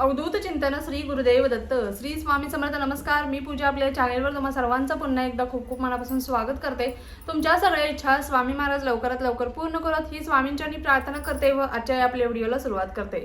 अवधूत चिंतन श्री गुरुदेव दत्त श्री स्वामी समर्थ. नमस्कार, मी पूजा आपल्या चॅनेलवर तुम्हा सर्वांचं पुन्हा एकदा खूप खूप मनापासून स्वागत करते. तुमच्या सगळ्या इच्छा स्वामी महाराज लवकरात लवकर पूर्ण करत ही स्वामींच्यानी प्रार्थना करते व आजच्या आपल्या व्हिडिओला सुरुवात करते.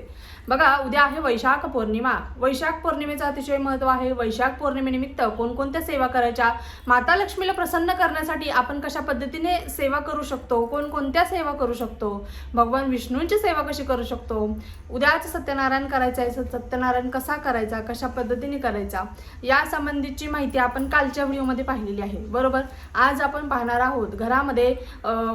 बघा, उद्या आहे वैशाख पौर्णिमा. वैशाख पौर्णिमेचं अतिशय महत्त्व आहे. वैशाख पौर्णिमेनिमित्त कोणकोणत्या सेवा करायच्या, माता लक्ष्मीला प्रसन्न करण्यासाठी आपण कशा पद्धतीने सेवा करू शकतो, कोणकोणत्या सेवा करू शकतो, भगवान विष्णूंची सेवा कशी करू शकतो, उद्याच सत्यनारायण करायचं आहे, सत्यनारायण कसा करायचा, कशा पद्धतीने करायचा, या संबंधीची माहिती आपण कालच्या व्हिडिओमध्ये पाहिलेली आहे. बरोबर. आज आपण पाहणार आहोत घरामध्ये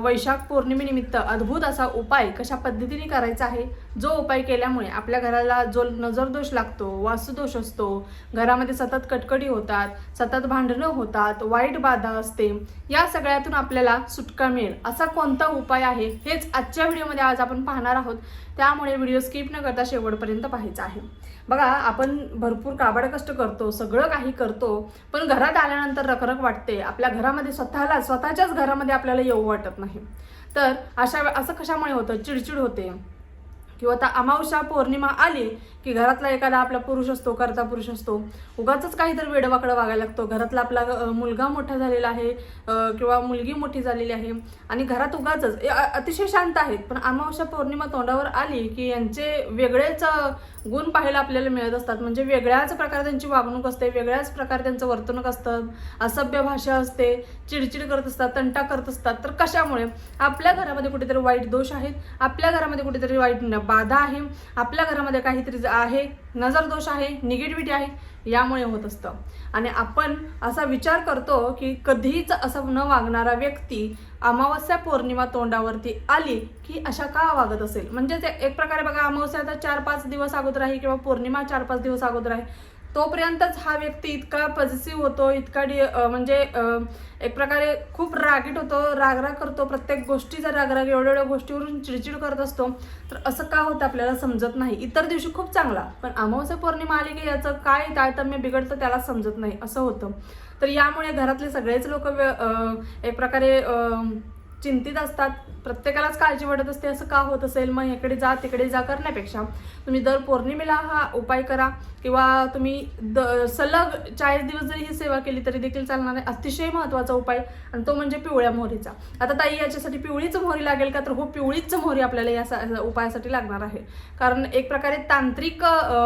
वैशाख पौर्णिमेनिमित्त अद्भुत असा उपाय कशा पद्धतीने करायचा आहे, जो उपाय केल्यामुळे आपल्या घराला जो नजरदोष लागतो, वास्तुदोष असतो, घरामध्ये सतत कटकटी होतात, सतत भांडणं होतात, वाईट बाधा असते, या सगळ्यातून आपल्याला सुटका मिळेल असा कोणता उपाय आहे हेच आजच्या व्हिडिओमध्ये आज आपण पाहणार आहोत. त्यामुळे व्हिडिओ स्किप न करता शेवटपर्यंत पाहायचा आहे. बघा, आपण भरपूर काबाड कष्ट करतो, सगळं काही करतो, पण घरात आल्यानंतर रखरख वाटते. आपल्या घरामध्ये स्वतःच्याच घरामध्ये आपल्याला येऊ वाटत नाही. तर असं कशामुळे होतं? चिडचिड होते. किंवा आता अमावस्या पौर्णिमा आली की घरातला एखादा आपला पुरुष असतो, कर्ता पुरुष असतो, उगाच काहीतरी वेडवाकडं वागायला लागतो. घरातला आपला मुलगा मोठा झालेला आहे किंवा मुलगी मोठी झालेली आहे आणि घरात उगाच अतिशय शांत आहेत, पण अमावस्या पौर्णिमा तोंडावर आली की यांचे वेगळेच गुण पाहायला आपल्याला मिळत असतात. म्हणजे वेगळ्याच प्रकारे त्यांची वागणूक असते, वेगळ्याच प्रकारे त्यांचं वर्तणूक असतं, असभ्य भाषा असते, चिडचिड करत असतात, तंटा करत असतात. तर कशामुळे? आपल्या घरामध्ये कुठेतरी वाईट दोष आहेत, आपल्या घरामध्ये कुठेतरी वाईट बाधा आहे, आपल्या घरामध्ये काहीतरी आहे, नजर दोष आहे, निगेटिव्हिटी आहे, यामुळे होत असतं. आणि आपण असा विचार करतो की कधीच असं न वागणारा व्यक्ती अमावस्या पौर्णिमा तोंडावरती आली की अशा का वागत असेल. म्हणजे ते एक प्रकारे बघा, अमावस्या आता 4-5 दिवस अगोदर आहे किंवा पौर्णिमा 4-5 दिवस अगोदर आहे, तोपर्यंतच हा व्यक्ती इतका पॉझिटिव्ह होतो, इतका म्हणजे एक प्रकारे खूप रागीट होतो, रागराग करतो, प्रत्येक गोष्टीचा रागराग, एवढ्या गोष्टीवरून चिडचिड करत असतो. तर असं का होतं आपल्याला समजत नाही. इतर दिवशी खूप चांगला, पण अमावस्या पौर्णिमा आली की याचं काय तारतम्य बिघडतं त्याला समजत नाही, असं होतं. तर यामुळे घरातले सगळेच लोक एक प्रकारे चिंतित असतात. प्रत्येकालाच काळजी वाटत असते, असं का होत असेल. मग इकडे जा तिकडे जा करण्यापेक्षा तुम्ही दर पौर्णिमेला हा उपाय करा किंवा तुम्ही सलग 40 दिवस जरी ही सेवा केली तरी देखील चालणार आहे. अतिशय महत्त्वाचा उपाय, आणि तो म्हणजे पिवळ्या मोहरीचा. आता ताई, याच्यासाठी पिवळीच मोहरी लागेल का? तर हो, पिवळीच मोहरी आपल्याला या उपायासाठी लागणार आहे. कारण एक प्रकारे तांत्रिक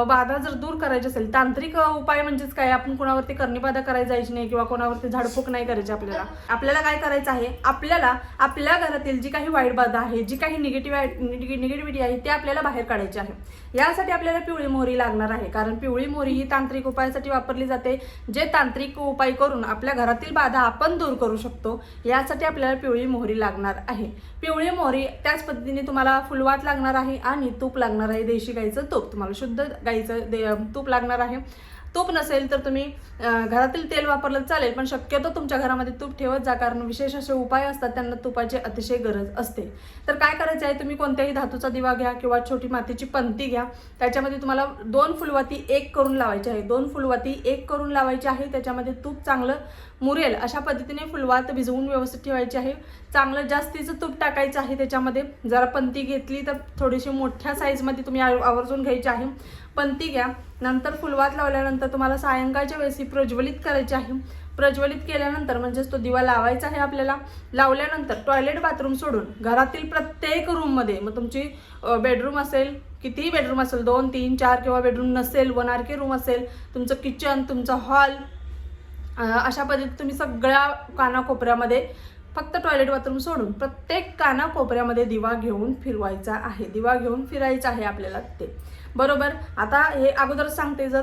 बाधा जर दूर करायची असेल, तांत्रिक उपाय म्हणजेच काय, आपण कोणावरती करणीबाधा करायला जायची नाही किंवा कोणावरती झाडफूक नाही करायची. आपल्याला काय करायचं आहे, आपल्याला आपल्या घरातील जी काही वाईट बाधा आहे, जी काही निगेटिव्हिटी आहे, ते आपल्याला बाहेर काढायची आहे. यासाठी आपल्याला पिवळी मोहरी लागणार आहे. कारण पिवळी मोहरी ही तांत्रिक उपायासाठी वापरली जाते, जे तांत्रिक उपाय करून आपल्या घरातील बाधा आपण दूर करू शकतो. यासाठी आपल्याला पिवळी मोहरी लागणार आहे. पिवळी मोहरी त्याच पद्धतीने तुम्हाला फुलवात लागणार आहे आणि तूप लागणार आहे. देशी गाईचं तूप, तुम्हाला शुद्ध गाईचं तूप लागणार आहे. तूप नसेल तर तुम्ही घरातील तेल वापरलं चालेल, पण शक्यतो तुमच्या घरामध्ये तूप ठेवत जा, कारण विशेष असे उपाय असतात त्यांना तुपाची अतिशय गरज असते. तर काय करायचं आहे, तुम्ही कोणत्याही धातूचा दिवा घ्या किंवा छोटी मातीची पंती घ्या. त्याच्यामध्ये तुम्हाला 2 फुलवाती 1 करून लावायची आहे. 2 फुलवाती 1 करून लावायची आहे. त्याच्यामध्ये तूप चांगलं मुरेल अशा पद्धतीने फुलवात भिजवून व्यवस्थित ठेवायची आहे. चांगलं जास्तीचं तूप टाकायचं आहे. त्याच्यामध्ये जरा पंती घेतली तर थोडीशी मोठ्या साईजमध्ये तुम्ही आवर्जून घ्यायची आहे. पंती घ्या. नंतर फुलवात लावल्यानंतर तुम्हाला सायंकाळच्या वेळेस प्रज्वलित करायची आहे. प्रज्वलित केल्यानंतर म्हणजेच तो दिवा लावायचा आहे आपल्याला. लावल्यानंतर टॉयलेट बाथरूम सोडून घरातील प्रत्येक रूममध्ये, मग तुमची बेडरूम असेल, कितीही बेडरूम असेल, 2, 3, 4 किंवा बेडरूम नसेल, 1 RK रूम असेल, तुमचं किचन, तुमचा हॉल, अशा पद्धतीने तुम्ही सगळ्या कानाकोपऱ्यामध्ये फक्त टॉयलेट बाथरूम सोडून प्रत्येक कानाकोपऱ्यामध्ये दिवा घेऊन फिरवायचा आहे. दिवा घेऊन फिरायचं आहे आपल्याला ते. बरोबर. आता हे अगोदर सांगते, जर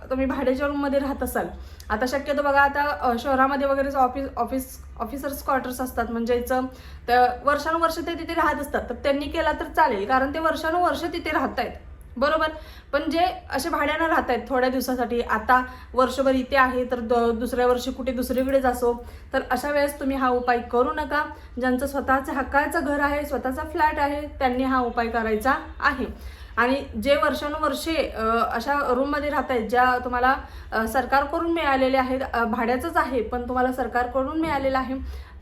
तुम्ही भाड्याच्या रूममध्ये राहत असाल, आता शक्यतो बघा, आता शहरामध्ये वगैरे ऑफिसर्स क्वार्टर्स असतात, म्हणजेच वर्षानुवर्ष ते तिथे राहत असतात, तर त्यांनी केला तर चालेल, कारण ते वर्षानुवर्ष तिथे राहत आहेत. बरोबर. पण जे असे भाड्यानं राहत आहेत थोड्या दिवसासाठी, आता वर्षभर इथे आहे तर दुसऱ्या वर्षी कुठे दुसरीकडेच असो, तर अशा वेळेस तुम्ही हा उपाय करू नका. ज्यांचं स्वतःचं हक्काचं घर आहे, स्वतःचा फ्लॅट आहे, त्यांनी हा उपाय करायचा आहे. आणि जे वर्षानुवर्षे अशा रूममध्ये राहत आहेत, ज्या तुम्हाला सरकारकडून मिळालेले आहेत, भाड्याचंच आहे पण तुम्हाला सरकारकडून मिळालेलं आहे,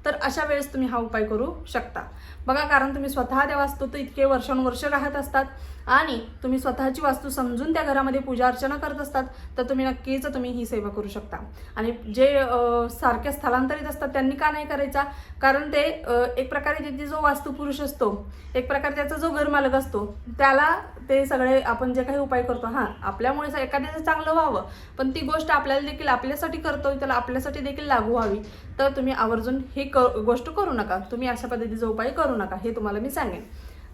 तर अशा वेळेस तुम्ही हा उपाय करू शकता. बघा, कारण तुम्ही स्वतः त्या वास्तूत इतके वर्षानुवर्ष राहत असतात आणि तुम्ही स्वतःची वास्तू समजून त्या घरामध्ये पूजा अर्चना करत असतात, तर तुम्ही नक्कीच ही सेवा करू शकता. आणि जे सारख्या स्थलांतरित असतात त्यांनी का नाही करायचा, कारण ते एक प्रकारे तिथे जो वास्तुपुरुष असतो, एक प्रकारे त्याचा जो घरमालक असतो, त्याला ते सगळे आपण जे काही उपाय करतो, आपल्यामुळे एखाद्याचं चांगलं व्हावं, पण ती गोष्ट आपल्याला देखील आपल्यासाठी करतो, त्याला आपल्यासाठी देखील लागू व्हावी, तर तुम्ही आवर्जून ही गोष्ट करू नका. तुम्ही अशा पद्धतीचा उपाय करू नका, हे तुम्हाला मी सांगेन.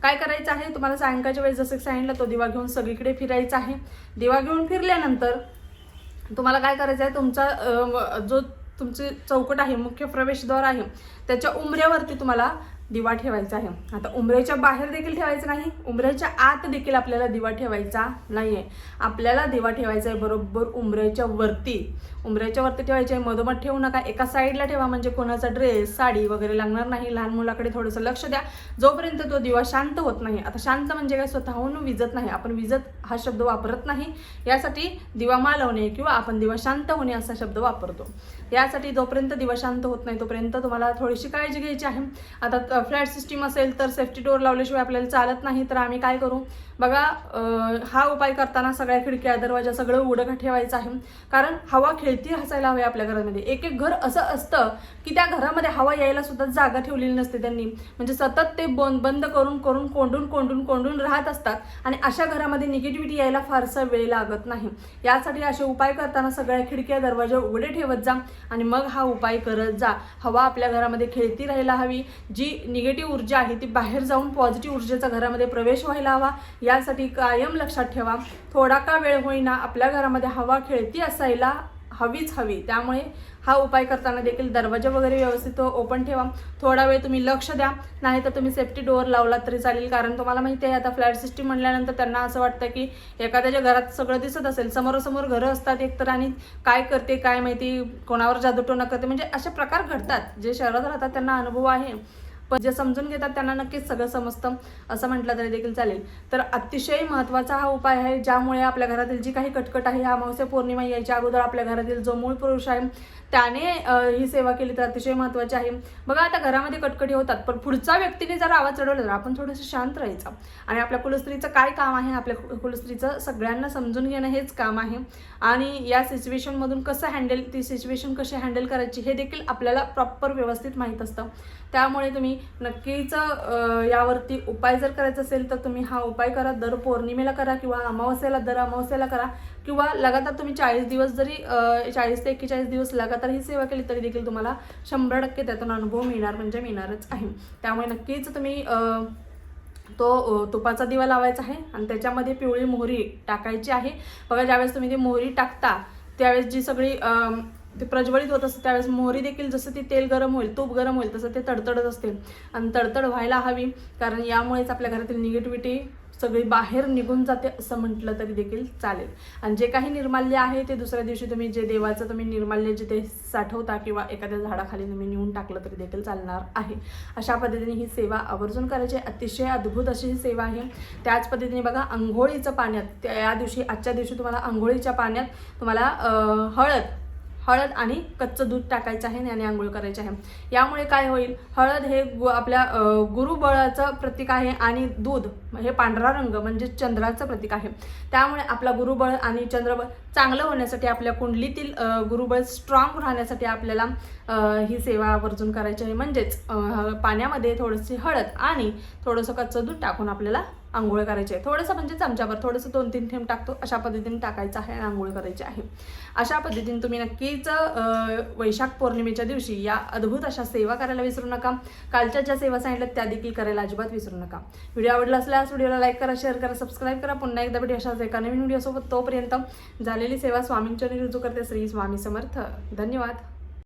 काय करायचं आहे, तुम्हाला सायंकाळच्या वेळेस जसं सांगितलं, तो दिवा घेऊन सगळीकडे फिरायचा आहे. दिवा घेऊन फिरल्यानंतर तुम्हाला काय करायचं आहे, तुमचा जो तुमचे चौकट आहे, मुख्य प्रवेशद्वार आहे, त्याच्या उंबऱ्यावरती तुम्हाला दिवा ठेवायचा आहे. आता उंबऱ्याच्या बाहेर देखील ठेवायचं नाही, उंबऱ्याच्या आत देखील आपल्याला दिवा ठेवायचा नाही आहे. आपल्याला दिवा ठेवायचा आहे बरोबर उंबऱ्याच्या वरती ठेवायचे आहे. मधोमध ठेवू नका, एका साईडला ठेवा, म्हणजे कोणाचा ड्रेस साडी वगैरे लागणार नाही. लहान मुलाकडे थोडंसं लक्ष द्या जोपर्यंत तो दिवा शांत होत नाही. आता शांत म्हणजे काय, स्वतःहून विजत नाही, आपण विजत हा शब्द वापरत नाही, यासाठी दिवा मालवणे किंवा आपण दिवा शांत होणे असा शब्द वापरतो. यासाठी जोपर्यंत दिवा शांत होत नाही तोपर्यंत तुम्हाला थोडीशी काळजी घ्यायची आहे. आता फ्लॅट सिस्टीम असेल तर सेफ्टी डोअर लावल्याशिवाय आपल्याला चालत नाही, तर आम्ही काय करू बघा, हा उपाय करताना सगळ्या खिडक्या दरवाजा सगळं उघडं ठेवायचं आहे, कारण हवा खेळती हसायला हवी आपल्या घरामध्ये. एक एक घर असं असतं की त्या घरामध्ये हवा यायला सुद्धा जागा ठेवलेली नसते त्यांनी, म्हणजे सतत ते बंद करून कोंडून राहत असतात, आणि अशा घरामध्ये निगेटिव्हिटी यायला फारसा वेळ लागत नाही. यासाठी असे उपाय करताना सगळ्या खिडक्या दरवाजे उघडे ठेवत जा आणि मग हा उपाय करत जा. हवा आपल्या घरामध्ये खेळती राहायला हवी, जी निगेटिव्ह ऊर्जा आहे ती बाहेर जाऊन पॉझिटिव्ह ऊर्जेचा घरामध्ये प्रवेश व्हायला हवा. यासाठी कायम लक्षात ठेवा, थोडा का वेळ होईना आपल्या घरामध्ये हवा खेळती असायला हवी. त्यामुळे हा उपाय करताना देखील दरवाजा वगैरे व्यवस्थित ओपन ठेवा. थोडा वेळ तुम्ही लक्ष द्या, नाही तर तुम्ही सेफ्टी डोअर लावला तरी चालेल, कारण तुम्हाला माहिती आहे आता फ्लॅट सिस्टीम म्हणल्यानंतर त्यांना असं वाटतं की एखाद्याच्या घरात सगळं दिसत असेल, समोरासमोर घरं असतात एकतर, आणि काय करते काय माहिती, कोणावर जादूटोणा करते, म्हणजे असे प्रकार घडतात. जे शहरात राहतात त्यांना अनुभव आहे, पण जे समजून घेतात त्यांना नक्कीच सगळं समजतं असं म्हटलं तरी देखील चालेल. तर अतिशय महत्त्वाचा हा उपाय आहे, ज्यामुळे आपल्या घरातील जी काही कटकट आहे, हा अमावस्या पौर्णिमा यायच्या अगोदर आपल्या घरातील जो मूळ पुरुष आहे त्याने ही सेवा केली तर अतिशय महत्त्वाची आहे. बघा, आता घरामध्ये कटकटी होतात, पण पुढच्या व्यक्तीने जर आवाज चढवला तर आपण थोडंसं शांत राहायचं. आणि आपल्या कुलस्त्रीचं काय काम आहे, आपल्या कुलस्त्रीचं सगळ्यांना समजून घेणं हेच काम आहे. आणि या सिच्युएशनमधून ती सिच्युएशन कशी हँडल करायची हे देखील आपल्याला प्रॉपर व्यवस्थित माहीत असतं. त्यामुळे तुम्ही नक्कीच यावरती उपाय जर करायचा असेल तर तुम्ही हा उपाय करा. दर पौर्णिमेला करा किंवा दर अमावस्याला करा, किंवा लगातार तुम्ही 40 दिवस जरी 40 ते 41 दिवस लगातार ही सेवा केली तरी देखील तुम्हाला 100% त्यातून अनुभव मिळणारच आहे. त्यामुळे नक्कीच तुम्ही तो तुपाचा दिवा लावायचा आहे आणि त्याच्यामध्ये पिवळी मोहरी टाकायची आहे. बघा, ज्यावेळेस तुम्ही ती मोहरी टाकता त्यावेळेस जी सगळी ते प्रज्वलित होत असते, त्यावेळेस मोहरी देखील जसं ती तेल गरम होईल, तूप गरम होईल, तसं ते तडतडत असते आणि तडतड व्हायला हवी, कारण यामुळेच आपल्या घरातील निगेटिव्हिटी सगळी बाहेर निघून जाते असं म्हटलं तरी देखील चालेल. आणि जे काही निर्माल्य आहे ते दुसऱ्या दिवशी तुम्ही जे देवाचं तुम्ही निर्माल्य जिथे साठवता किंवा एखाद्या झाडाखाली तुम्ही नेऊन टाकलं तरी देखील चालणार आहे. अशा पद्धतीने ही सेवा आवर्जून करायची. अतिशय अद्भुत अशी ही सेवा आहे. त्याच पद्धतीने बघा, आंघोळीचं पाण्यात आजच्या दिवशी तुम्हाला आंघोळीच्या पाण्यात तुम्हाला हळद आणि कच्चं दूध टाकायचं आहे आणि आंघोळ करायची आहे. यामुळे काय होईल, हळद हे आपल्या गुरुबळाचं प्रतीक आहे आणि दूध हे पांढरा रंग म्हणजे चंद्राचं प्रतीक आहे. त्यामुळे आपला गुरुबळ आणि चंद्रबळ चांगलं होण्यासाठी, आपल्या कुंडलीतील गुरुबळ स्ट्रॉंग राहण्यासाठी आपल्याला ही सेवा आवर्जून करायची आहे. म्हणजेच पाण्यामध्ये थोडीशी हळद आणि थोडंसं कच्चं दूध टाकून आपल्याला आंघोळ करायची आहे. थोडंसं म्हणजे चमच्याभर, थोडंसं 2-3 थेंब टाकतो अशा पद्धतीने टाकायचं आहे आणि आंघोळ करायची आहे. अशा पद्धतीने तुम्ही नक्कीच वैशाख पौर्णिमेच्या दिवशी या अद्भुत अशा सेवा करायला विसरू नका. कालच्या ज्या सेवा सांगितल्या त्या देखील करायला अजिबात विसरू नका. व्हिडिओ आवडला असल्यास व्हिडिओला लाईक करा, शेअर करा, सबस्क्राईब करा. पुन्हा एकदा भेटू अशाच एका नवीन व्हिडिओसोबत. तोपर्यंत झालेली सेवा स्वामींच्या रुजू करते. श्री स्वामी समर्थ. धन्यवाद.